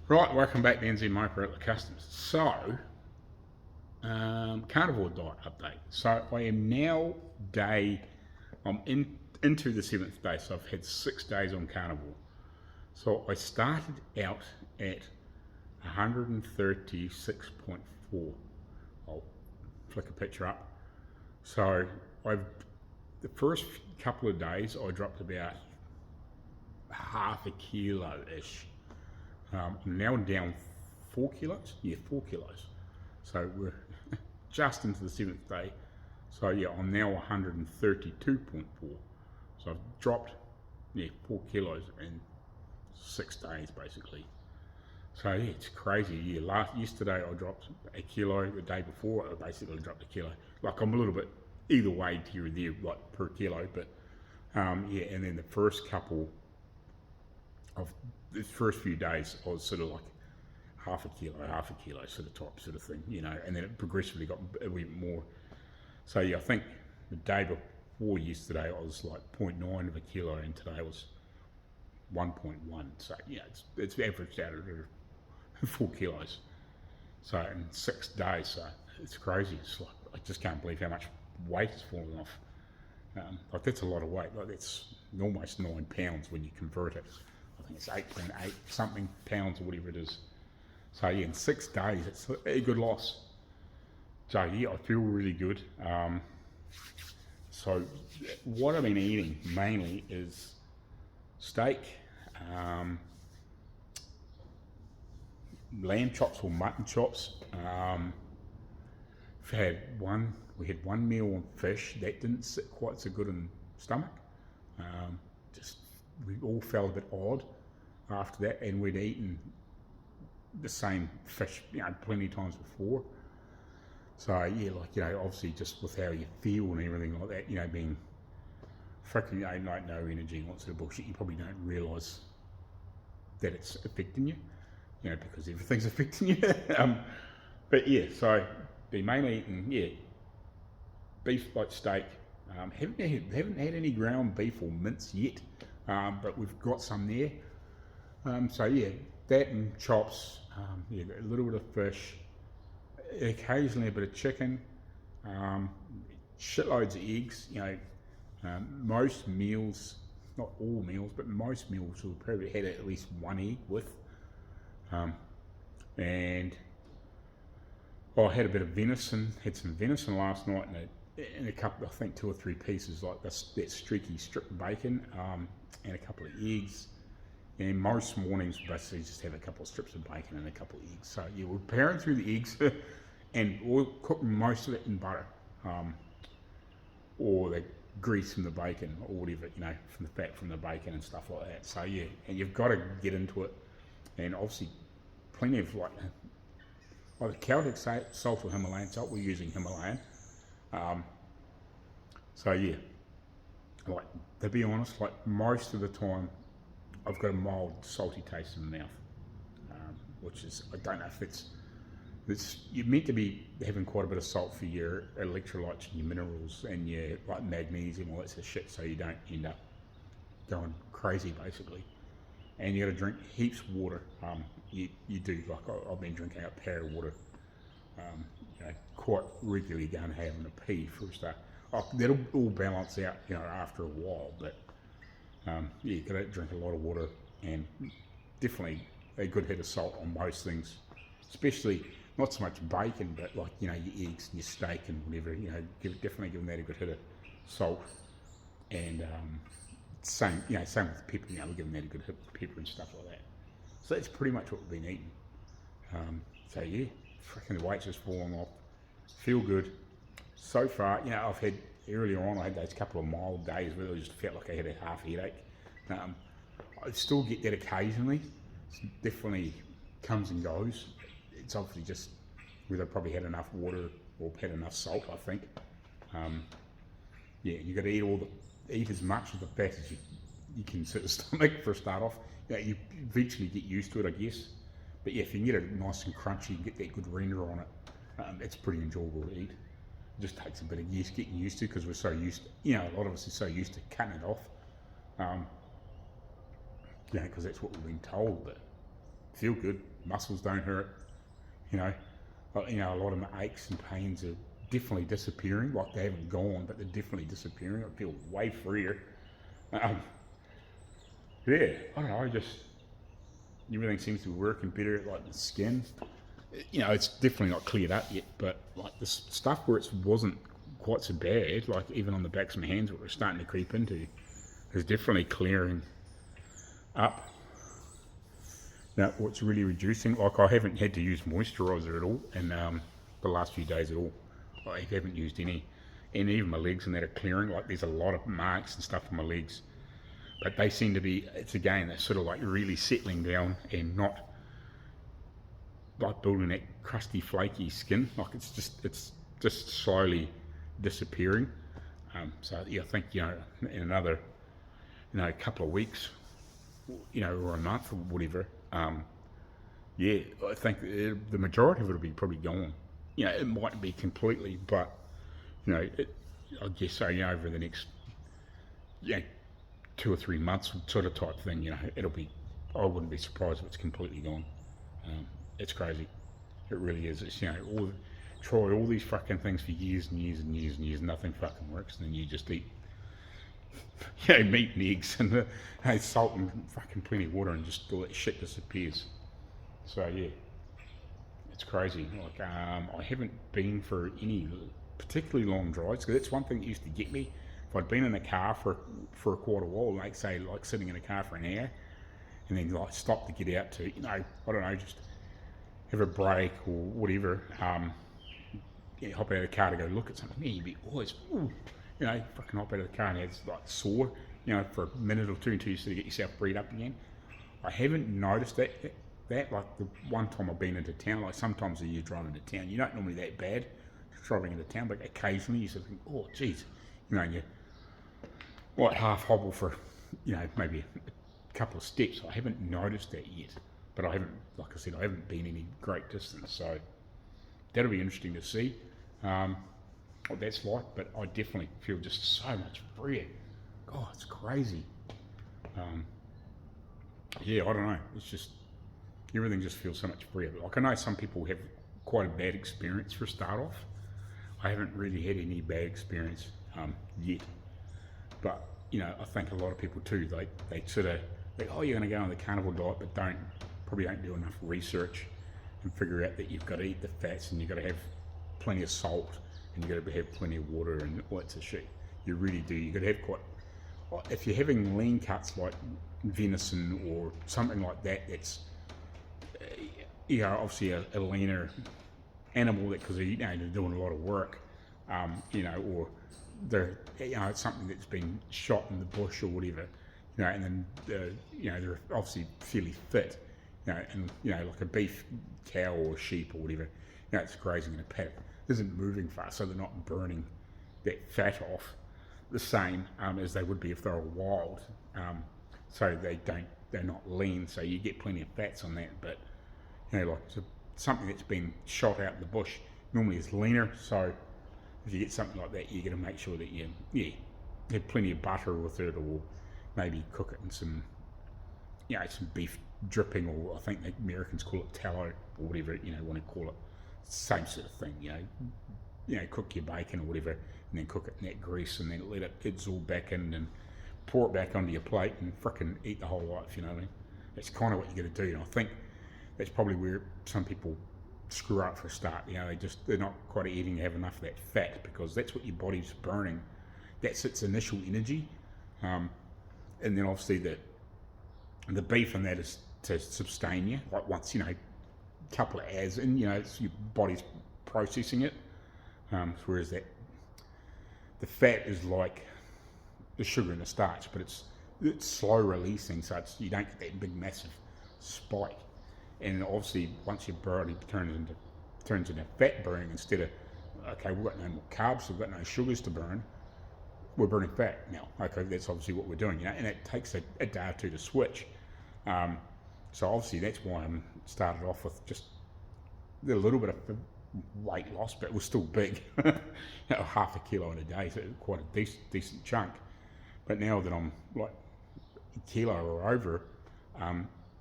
Right, welcome back to NZ Hombre Customs. So, carnivore diet update. So I am now into the 7th day, so I've had 6 days on carnivore. So I started out at 136.4. I'll flick a picture up. So the first couple of days I dropped about half a kilo-ish. I'm now down 4 kilos. Yeah, 4 kilos. So we're just into the 7th day. So yeah, I'm now 132.4. So I've dropped 4 kilos in 6 days basically. So yeah, it's crazy. Yeah, yesterday I dropped a kilo. The day before I basically dropped a kilo. Like I'm a little bit either way here or there, like per kilo. But yeah, and then the first few days I was sort of like half a kilo sort of top sort of thing, you know, and then it progressively got a wee bit more. So yeah, I think the day before yesterday I was like 0.9 of a kilo and today was 1.1. So yeah, it's averaged out at 4 kilos. So in 6 days, so it's crazy. It's like, I just can't believe how much weight has fallen off. Like that's a lot of weight. Like that's almost 9 pounds when you convert it. I think it's 8.8 something pounds or whatever it is. So yeah, in 6 days, it's a good loss. So yeah, I feel really good. So what I've been eating mainly is steak, lamb chops or mutton chops. We had one meal on fish that didn't sit quite so good in the stomach. We all felt a bit odd after that, and we'd eaten the same fish, you know, plenty of times before. So yeah, like, you know, obviously just with how you feel and everything like that, you know, being freaking, you know, like no energy and all that sort of bullshit, you probably don't realise that it's affecting you, you know, because everything's affecting you. But yeah, so been mainly eating, beef like steak. Haven't had any ground beef or mince yet, but we've got some there. So yeah, that and chops, a little bit of fish, occasionally a bit of chicken, shitloads of eggs, you know. Most meals, not all meals, but most meals will probably had at least one egg with. And I had a bit of venison, had some venison last night and a couple, I think 2 or 3 pieces like that streaky strip bacon, and a couple of eggs. And most mornings basically just have a couple of strips of bacon and a couple of eggs. So yeah, we're powering through the eggs and we're cooking most of it in butter, or the grease from the bacon or whatever, you know, from the fat from the bacon and stuff like that. So yeah, and you've got to get into it, and obviously plenty of like either Celtic salt or Himalayan salt. We're using Himalayan. So yeah, like to be honest, like most of the time I've got a mild salty taste in the mouth, which is, I don't know if it's you're meant to be having quite a bit of salt for your electrolytes and your minerals and your like magnesium, all that sort of shit, so you don't end up going crazy basically. And you got to drink heaps of water. You do, like I've been drinking out powder water, you know, quite regularly, going having a pee for a start. That'll all balance out, you know, after a while, but yeah, you got to drink a lot of water and definitely a good hit of salt on most things, especially not so much bacon, but like, you know, your eggs and your steak and whatever, you know, definitely give them that a good hit of salt. And same with pepper, you know, we're giving that a good hit of pepper and stuff like that. So that's pretty much what we've been eating. So yeah, freaking the weight's just falling off. Feel good. So far, you know, I've had, earlier on I had those couple of mild days where I just felt like I had a half headache. I still get that occasionally. It definitely comes and goes. It's obviously just whether I've probably had enough water or had enough salt, I think. Yeah, you got to eat as much of the fat as you can sort of stomach for a start off. You know, you eventually get used to it, I guess. But yeah, if you can get it nice and crunchy and get that good render on it, it's pretty enjoyable to eat. It just takes a bit of getting used to, because we're so used to, you know, a lot of us are so used to cutting it off. You know, because that's what we've been told. But feel good. Muscles don't hurt. You know, a lot of my aches and pains are definitely disappearing. Like they haven't gone, but they're definitely disappearing. I feel way freer. Yeah, I don't know. Just everything seems to be working better. Like the skin, it's definitely not cleared up yet. But like the stuff where it wasn't quite so bad, like even on the backs of my hands, what we're starting to creep into, is definitely clearing up. Now, what's really reducing, like I haven't had to use moisturiser at all in the last few days at all. I haven't used any, and even my legs and that are clearing. Like there's a lot of marks and stuff on my legs, but they seem to be, it's again, they're sort of like really settling down and not like building that crusty, flaky skin. Like it's just slowly disappearing. So yeah, I think in another couple of weeks, or a month or whatever. Yeah, I think the majority of it will be probably gone. It might be completely, but I guess so. Over the next 2 or 3 months, sort of type thing. It'll be. I wouldn't be surprised if it's completely gone. It's crazy. It really is. It's try all these fucking things for years and years and years and years. Nothing fucking works, and then you just eat meat and eggs and salt and fucking plenty of water, and just all that shit disappears. So yeah, it's crazy. Like I haven't been for any particularly long drives, because that's one thing that used to get me. If I'd been in a car for quite a while, like say like sitting in a car for an hour, and then like stop to get out to I don't know, just have a break or whatever. Hop out of the car to go look at something. You'd be always fucking hop out of the car and it's like sore, for a minute or two until you sort of get yourself breathed up again. I haven't noticed that like the one time I've been into town, like sometimes you're driving into town, you're not normally that bad driving into town, but occasionally you sort of think, oh geez, you like half hobble for, maybe a couple of steps. I haven't noticed that yet, but I haven't, like I said, I haven't been any great distance, so that'll be interesting to see what that's like. But I definitely feel just so much freer. God, it's crazy. Yeah, I don't know. It's just everything just feels so much freer. Like I know some people have quite a bad experience for a start off. I haven't really had any bad experience yet. But I think a lot of people too. They sort of think, oh, you're going to go on the carnivore diet, but probably don't do enough research and figure out that you've got to eat the fats and you've got to have plenty of salt and you've got to have plenty of water and all that sort of shit. You really do. You've got to have if you're having lean cuts like venison or something like that, that's obviously a leaner animal, that because they're doing a lot of work, or they're it's something that's been shot in the bush or whatever, and then they're obviously fairly fit, and like a beef cow or sheep or whatever, it's grazing in a paddock, isn't moving fast, so they're not burning that fat off the same as they would be if they were wild. So they're not lean, so you get plenty of fats on that. But something that's been shot out in the bush normally is leaner. So if you get something like that, you got to make sure that you have plenty of butter with it, or maybe cook it in some some beef dripping, or I think the Americans call it tallow or whatever you want to call it. Same sort of thing. Cook your bacon or whatever, and then cook it in that grease, and then let it absorb back in, and pour it back onto your plate, and frickin' eat the whole life. You know what I mean? That's kind of what you got to do. And I think that's probably where some people screw up for a start. They're not quite eating to have enough of that fat, because that's what your body's burning. That's its initial energy, and then obviously the beef and that is to sustain you. Like once a couple of hours in, it's your body's processing it. Whereas the fat is like the sugar and the starch, but it's slow releasing, so you don't get that big massive spike. And obviously, once your body turns into fat burning, instead of we've got no more carbs, we've got no sugars to burn, we're burning fat now. Okay, that's obviously what we're doing, and it takes a day or two to switch. So obviously that's why I started off with just a little bit of weight loss, but it was still big, half a kilo in a day, so quite a decent chunk. But now that I'm like a kilo or over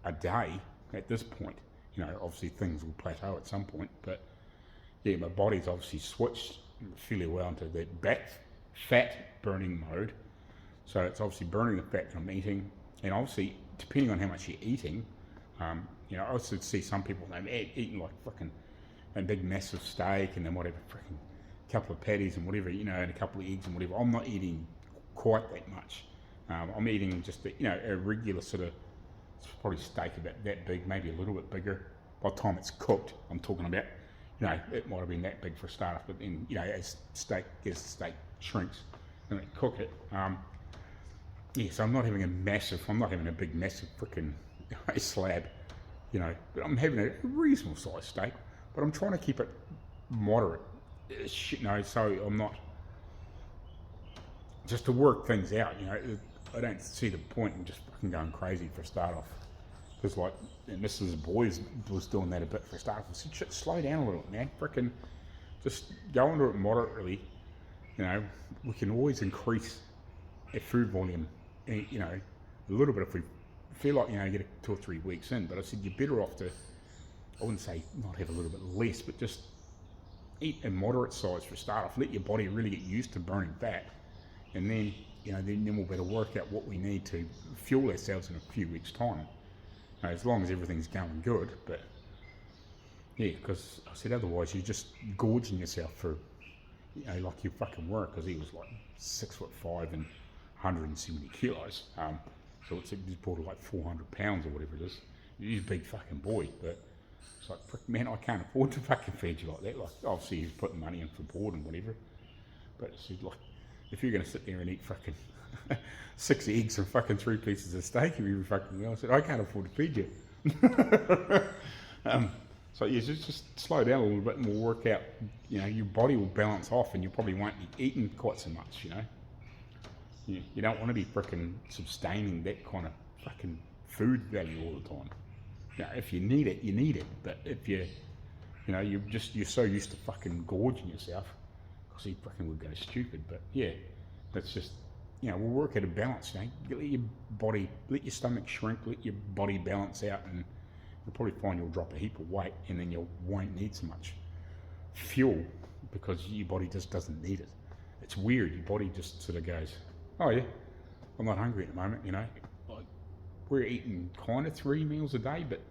a day, at this point. You know, obviously things will plateau at some point, but yeah, my body's obviously switched fairly well into that back fat burning mode. So it's obviously burning the fat that I'm eating, and obviously depending on how much you're eating, you know, I also see some people eating like fucking a big massive steak and then whatever, freaking couple of patties and whatever, you know, and a couple of eggs and whatever. I'm not eating quite that much. I'm eating just a regular sort of, it's probably steak about that big, maybe a little bit bigger. By the time it's cooked, I'm talking about, you know, it might have been that big for a start, but then, you know, as the steak shrinks and they cook it, yeah, so I'm not having a big massive freaking slab, you know, but I'm having a reasonable sized steak, but I'm trying to keep it moderate, you know, so I'm not, just to work things out, you know. I don't see the point in just fucking going crazy for a start off, because like, and Mrs. Boys was doing that a bit for a start off. I said, shit, slow down a little, man, freaking just go into it moderately, you know. We can always increase our food volume, you know, a little bit if we feel like, you know, get 2 or 3 weeks in. But I said, you're better off to, I wouldn't say not have a little bit less, but just eat a moderate size for a start off. Let your body really get used to burning fat, and then, you know, then we'll better work out what we need to fuel ourselves in a few weeks' time, as long as everything's going good. But yeah, because I said otherwise you're just gorging yourself for, you know, like you fucking were, because he was like 6'5" and 170 kilos. So it's probably like 400 pounds or whatever it is. He's a big fucking boy, but it's like, frick, man, I can't afford to fucking feed you like that. Like, obviously he's putting money in for board and whatever, but it's like, if you're going to sit there and eat fucking 6 eggs and fucking 3 pieces of steak every fucking meal, I said, I can't afford to feed you. So yeah, just slow down a little bit and we'll work out, you know, your body will balance off and you probably won't be eating quite so much, you know. You don't want to be freaking sustaining that kind of fucking food value all the time. Now, if you need it, you need it. But if you know, you're so used to fucking gorging yourself, because you fucking would go stupid. But yeah, that's just, you know, we'll work at a balance, you know. Let your stomach shrink, let your body balance out, and you'll probably find you'll drop a heap of weight, and then you won't need so much fuel because your body just doesn't need it. It's weird, your body just sort of goes, oh yeah, I'm not hungry at the moment, you know. Like, we're eating kind of 3 meals a day, but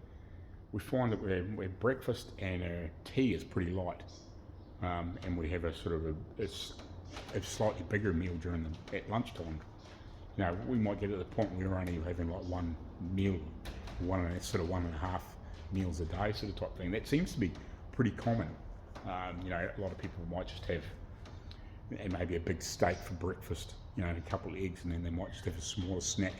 we find that our breakfast and our tea is pretty light, and we have a sort of a slightly bigger meal at lunchtime. You know, we might get to the point where we're only having like one meal, 1.5 meals a day sort of type thing. That seems to be pretty common. You know, a lot of people might just have maybe a big steak for breakfast, you know, and a couple of eggs, and then they might just have a smaller snack,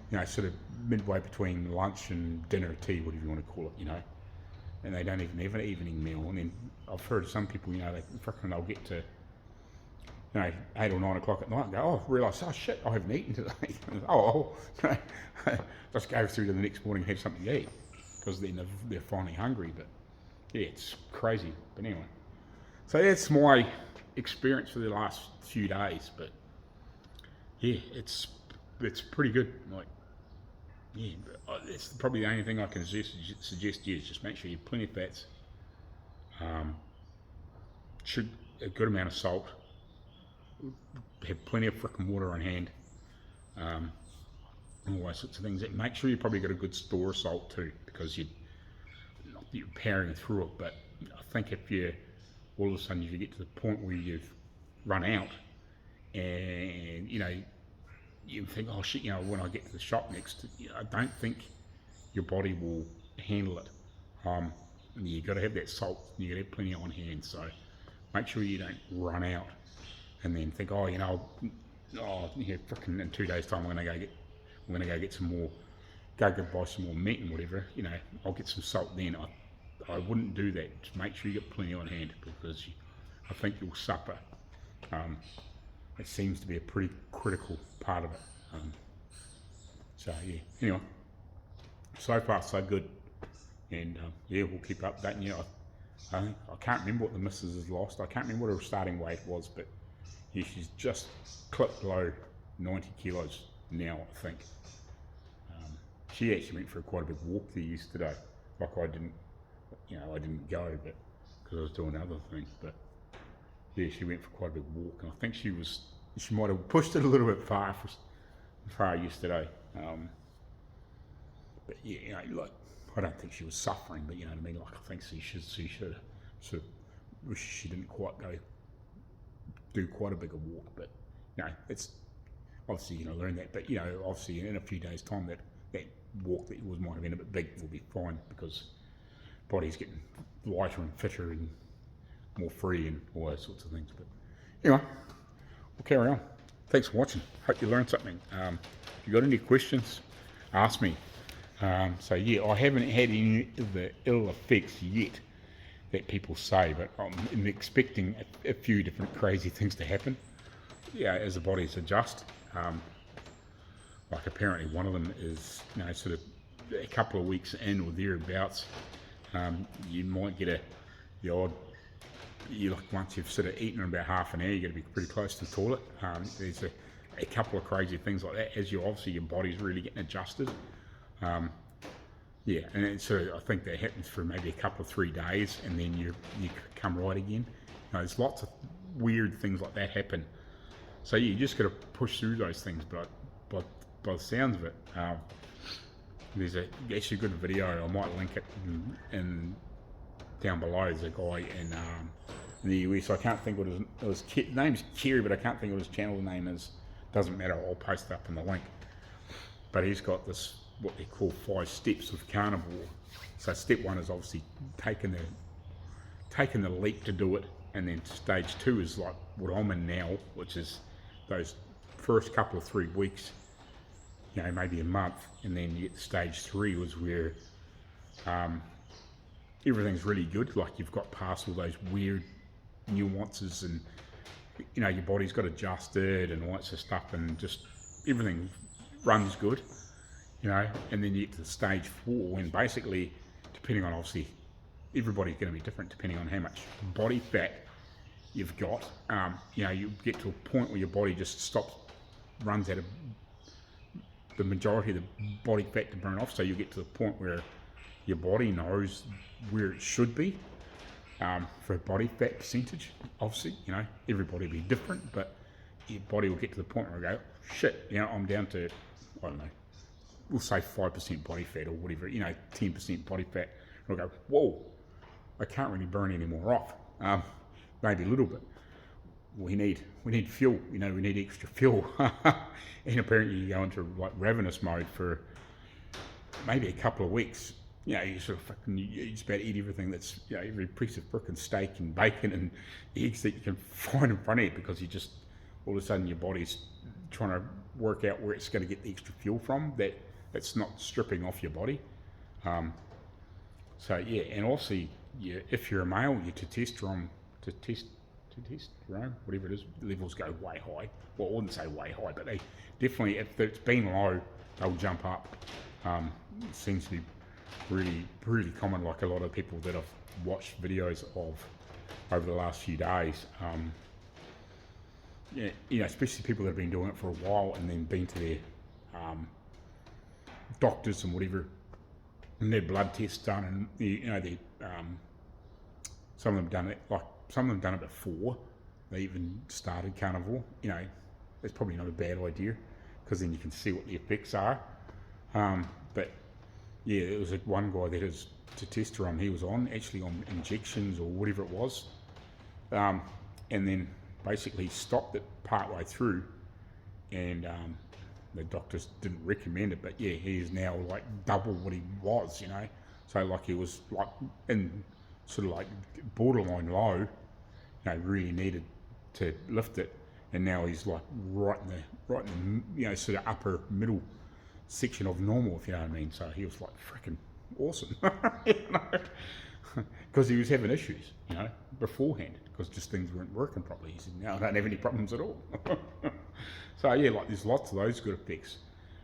you know, sort of midway between lunch and dinner, tea, whatever you want to call it, you know. And they don't even have an evening meal. And then I've heard some people, you know, they'll get to, you know, 8 or 9 o'clock at night and go, oh, realise, oh shit, I haven't eaten today. Just go through to the next morning and have something to eat, because then they're finally hungry. But yeah, it's crazy. But anyway, so that's my experience for the last few days. But yeah, it's pretty good. Like, yeah, it's probably the only thing I can suggest you is just make sure you have plenty of fats, a good amount of salt, have plenty of frickin' water on hand, and all those sorts of things. Make sure you probably got a good store of salt too, because not that you're powering through it, but I think if all of a sudden if you get to the point where you've run out, and you know, you think, oh shit, you know, when I get to the shop next, you know, I don't think your body will handle it. You got to have that salt, you got to have plenty on hand. So make sure you don't run out and then think, oh, you know, yeah, frickin' in 2 days' time I'm gonna go get some more, go buy some more meat and whatever. You know, I'll get some salt then. I wouldn't do that. Just make sure you get plenty on hand, because I think you'll suffer. It seems to be a pretty critical part of it. So yeah, anyway, so far so good, and yeah, we'll keep updating you. I can't remember what the missus has lost. I can't remember what her starting weight was, but yeah, she's just clipped below 90 kilos now, I think. she actually went for quite a big walk there yesterday. Like I didn't, I didn't go, but because I was doing other things. But yeah, she went for quite a big walk, and I think she might have pushed it a little bit far yesterday. But yeah, like I don't think she was suffering, but you know what I mean. Like I think she should sort of wish she didn't quite do quite a bigger walk. But it's obviously learn that. But obviously in a few days' time that walk that might have been a bit big will be fine, because body's getting lighter and fitter and more free and all those sorts of things. But anyway, we'll carry on. Thanks for watching. Hope you learned something. If you got any questions, ask me. So yeah, I haven't had any of the ill effects yet that people say, but I'm expecting a few different crazy things to happen. Yeah, as the bodies adjust. Like apparently one of them is, sort of a couple of weeks in or thereabouts, you might get the odd, once you've sort of eaten in about half an hour, you've got to be pretty close to the toilet. There's a couple of crazy things like that, as obviously your body's really getting adjusted. Yeah, and so I think that happens for maybe a couple of 3 days, and then you come right again. There's lots of weird things like that happen. So you just got to push through those things. But by the sounds of it, there's actually a good video. I might link it in down below. There's a guy in the US. I can't think what his name's Kerry, but I can't think what his channel name is. Doesn't matter. I'll post it up in the link. But he's got this, what they call 5 steps of carnivore. So step 1 is obviously taking the leap to do it, and then stage 2 is like what I'm in now, which is those first couple of 3 weeks, maybe a month, and then you get to stage 3 was where everything's really good. Like you've got past all those weird nuances, and your body's got adjusted and all that sort of stuff, and just everything runs good. And then you get to stage 4, when basically, depending on, obviously, everybody's going to be different depending on how much body fat you've got. You get to a point where your body just runs out of the majority of the body fat to burn off. So you get to the point where your body knows where it should be for body fat percentage. Obviously, everybody will be different, but your body will get to the point where you go, shit, I'm down to, I don't know, we'll say 5% body fat or whatever, 10% body fat. And we'll go, whoa, I can't really burn any more off. Maybe a little bit. We need fuel, we need extra fuel. And apparently you go into like ravenous mode for maybe a couple of weeks. You sort of you just about eat everything that's, every piece of frickin' steak and bacon and eggs that you can find in front of you, because you just, all of a sudden your body's trying to work out where it's going to get the extra fuel from that it's not stripping off your body. So yeah, and also if you're a male, your testosterone, whatever it is, levels go way high. Well, I wouldn't say way high, but they definitely, if it's been low, they'll jump up. It seems to be really, really common. Like a lot of people that I've watched videos of over the last few days, especially people that have been doing it for a while and then been to their doctors and whatever, and their blood tests done, and some of them done it, like some of them done it before they even started carnivore. It's probably not a bad idea, because then you can see what the effects are. But yeah, it was one guy that his testosterone, he was actually on injections or whatever it was, and then basically stopped it part way through, and the doctors didn't recommend it, but yeah, he is now like double what he was, so like he was like in sort of like borderline low, really needed to lift it, and now he's like right in the sort of upper middle section of normal, if you know what I mean. So he was like freaking awesome, because he was having issues, beforehand, because just things weren't working properly. He said, now I don't have any problems at all. So yeah, like there's lots of those good effects,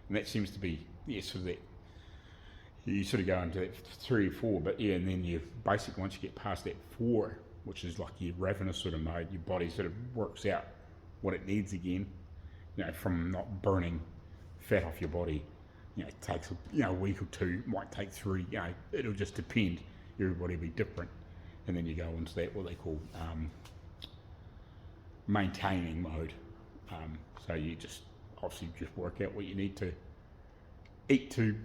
and that seems to be, sort of that, you sort of go into that 3 or 4, but yeah, and then you basically, once you get past that 4, which is like your ravenous sort of mode, your body sort of works out what it needs again, from not burning fat off your body. it takes a week or two, might take 3. It'll just depend. Everybody will be different, and then you go into that what they call maintaining mode. So you just obviously just work out what you need to eat to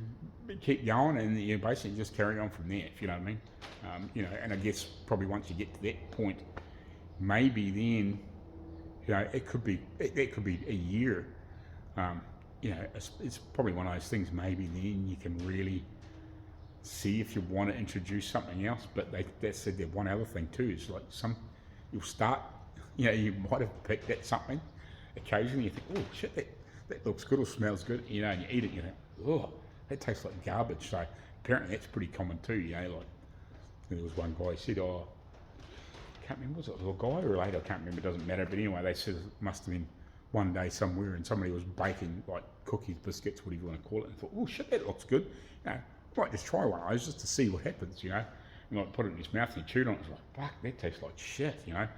keep going, and you basically just carry on from there. If you know what I mean. And I guess probably once you get to that point, maybe then, it could be a year. It's probably one of those things. Maybe then you can really see if you want to introduce something else. But they said that one other thing too is like you'll start. You might have picked at something occasionally. You think, oh shit, that looks good or smells good. And you eat it. You think, oh, that tastes like garbage. So apparently that's pretty common too. Like there was one guy who said, oh, I can't remember, was it a guy or a lady? I can't remember. It doesn't matter. But anyway, they said it must have been one day somewhere, and somebody was baking like cookies, biscuits, whatever you want to call it, and thought, oh shit, that looks good. I might just try one of those just to see what happens. And like put it in his mouth and he chewed on it. It's like, fuck, that tastes like shit. It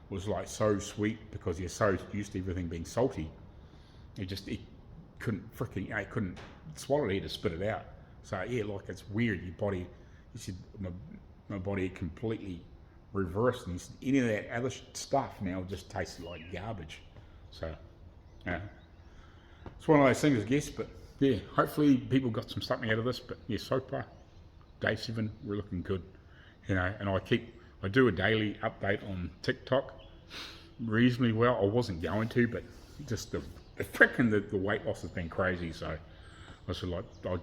was like so sweet because you're so used to everything being salty. It couldn't he couldn't swallow it, he had to spit it out. So yeah, like it's weird. Your body, he said, my body completely reversed, and he said, any of that other stuff now just tasted like garbage. So yeah, it's one of those things, I guess. But yeah, hopefully people got something out of this. But yeah, so far, day 7, we're looking good. And I do a daily update on TikTok reasonably well. I wasn't going to, but just the weight loss has been crazy. So I was like, I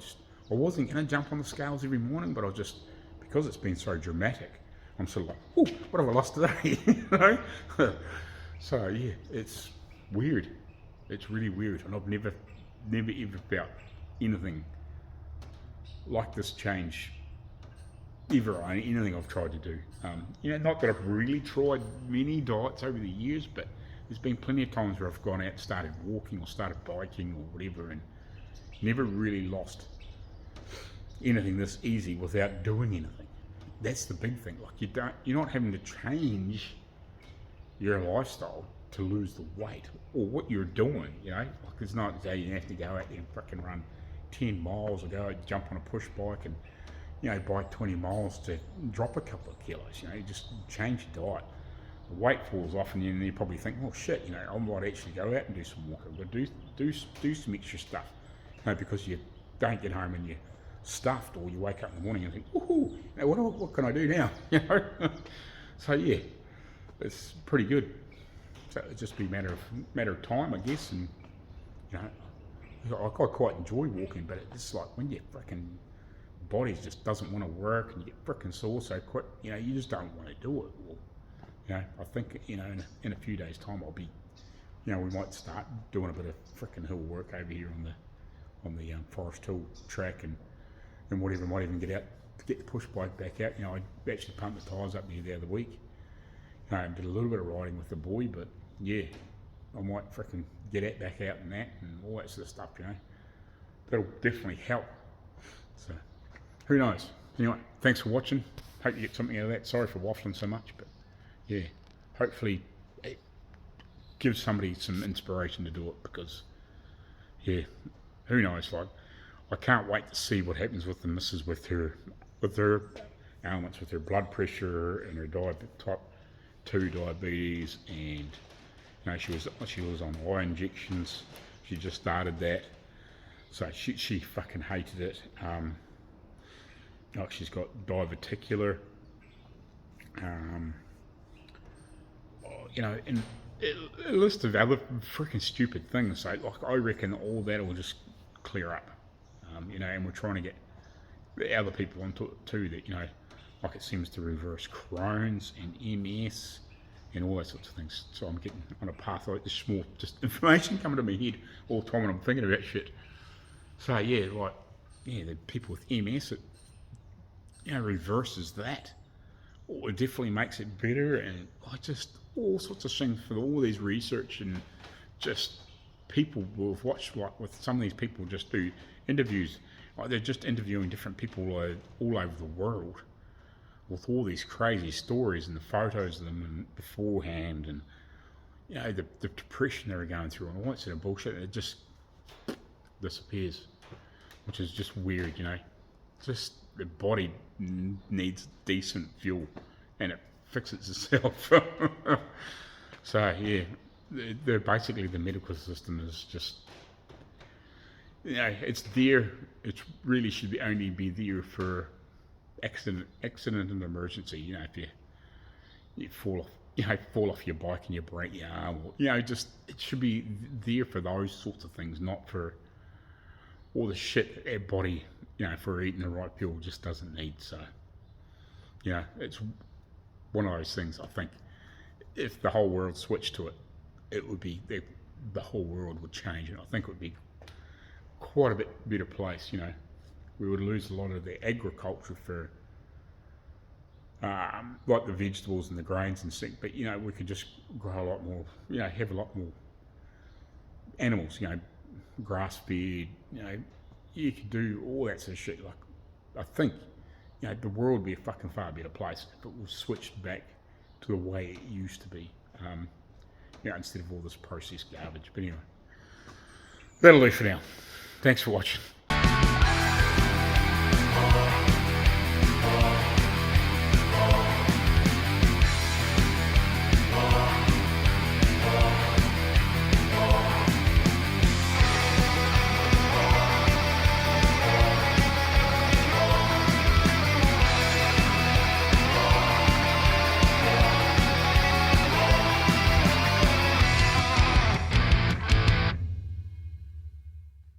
wasn't going to jump on the scales every morning, but because it's been so dramatic, I'm sort of like, oh, what have I lost today? So yeah, it's weird. It's really weird, and I've never ever felt anything like this change ever on anything I've tried to do. Not that I've really tried many diets over the years, but there's been plenty of times where I've gone out and started walking or started biking or whatever, and never really lost anything this easy without doing anything. That's the big thing. Like you're not having to change your lifestyle to lose the weight or what you're doing. Like it's not that you have to go out there and fucking run 10 miles or go out and jump on a push bike and bike 20 miles to drop a couple of kilos. You just change your diet. The weight falls off, and then you probably think, oh shit, I might actually go out and do some walking, but do some extra stuff. Because you don't get home and you're stuffed, or you wake up in the morning and think, woohoo, what can I do now? So yeah, it's pretty good. So it'll just be a matter of time, I guess. And I quite enjoy walking, but it's like when your freaking body just doesn't want to work and you get freaking sore so quick, you just don't want to do it. Well, I think in a few days' time I'll be, we might start doing a bit of freaking hill work over here on the Forest Hill track and whatever. Might even get out to get the push bike back out. I actually pumped the tyres up here the other week. Did a little bit of riding with the boy, but yeah, I might freaking get back out and all that sort of stuff. That'll definitely help. So who knows? Anyway, thanks for watching. Hope you get something out of that. Sorry for waffling so much, but yeah, hopefully it gives somebody some inspiration to do it, because yeah, who knows? Like, I can't wait to see what happens with the missus with her ailments, with her blood pressure and her type 2 diabetes, and she was on eye injections. She just started that, so she fucking hated it. She's got diverticular, and a list of other freaking stupid things. So I reckon all that will just clear up, and we're trying to get the other people onto it too. That it seems to reverse Crohn's and MS and all that sorts of things. So I'm getting on a path like this, small just information coming to my head all the time when I'm thinking about shit. So yeah, the people with MS, it reverses that, or it definitely makes it better, and just all sorts of things for all these research, and just people we've watched with some of these people just do interviews, they're just interviewing different people all over the world with all these crazy stories and the photos of them and beforehand, and the depression they were going through and all that sort of bullshit, and it just disappears. which is just weird, you know. Just the body needs decent fuel, and it fixes itself. So yeah, basically the medical system is just, you know, it's there. It really should only be there for accident and emergency. You know, if you fall off your bike and you break your arm, or, you know, just it should be there for those sorts of things, not for all the shit that our body, you know, for eating the right fuel just doesn't need. So, you know, it's one of those things. I think if the whole world switched to it, it would be the whole world would change, and I think it would be quite a bit better place. You know, we would lose a lot of the agriculture for like the vegetables and the grains and things, but you know, we could just grow a lot more, you know, have a lot more animals, you know, grass fed, you know, you could do all that sort of shit. Like, I think, you know, the world would be a fucking far better place if it was switched back to the way it used to be, you know, instead of all this processed garbage. But anyway, that'll do for now. Thanks for watching.